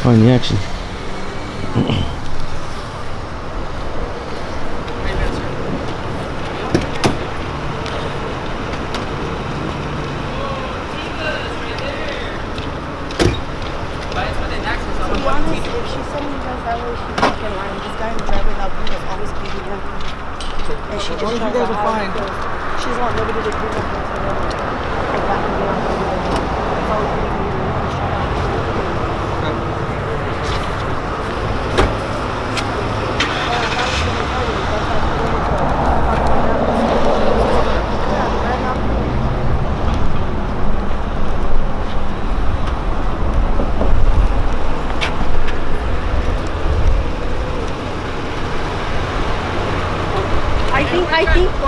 find the action. And she just you guys are fine. She doesn't want nobody to do nothing to her.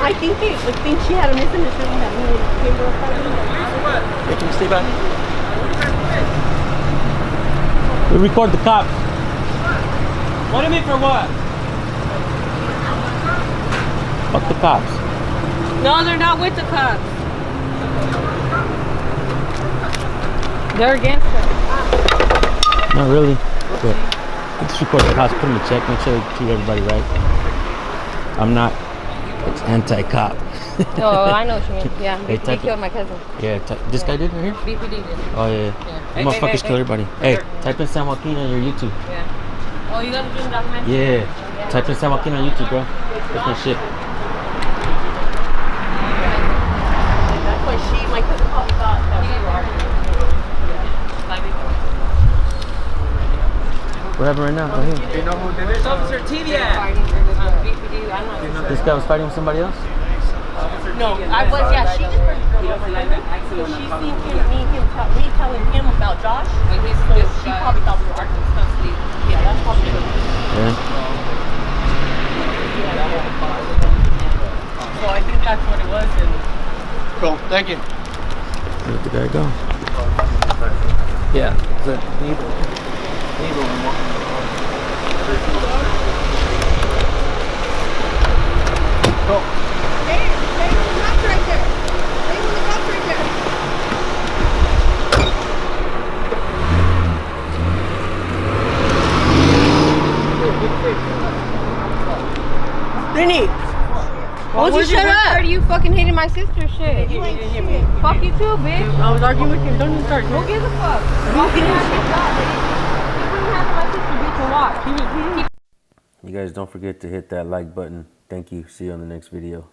I think she had a misunderstanding that we came to her party. Hey, can you stay back? We record the cops. What do you mean for what? Fuck the cops. No, they're not with the cops. They're against us. Not really. But let's record the cops, put them in check, make sure they treat everybody right. I'm not. It's anti-cop. Oh, I know what you mean. Yeah, Hey, they killed my cousin. Yeah, this guy did right here? BPD did. Oh, yeah. You motherfuckers kill everybody. Hey, type in San Joaquin on your YouTube. Yeah. Oh, you guys are doing documentary? Yeah. Type in San Joaquin on YouTube, bro. That's my shit. That's why my cousin probably thought that we were arguing. What happened right now? Go ahead. You know who did it? Officer Tivia. This guy was fighting with somebody else? No, I was, yeah, she just brought the girl over. So she seen me telling him about Josh. So she probably thought we were arguing. Yeah, that's probably it. Yeah. So I think that's what it was. And Cool, thank you. Where'd the guy go? Yeah, the needle. Cool. Hey, the cops right there. Hey, the cops right there. Vinny! why don't you shut up? Why are you fucking hating my sister shit? You ain't shit. Fuck you too, bitch. I was arguing with him. Don't even start. Who gives a fuck? Who gives a fuck? My sister bitch and watch. You guys don't forget to hit that like button. Thank you. See you on the next video.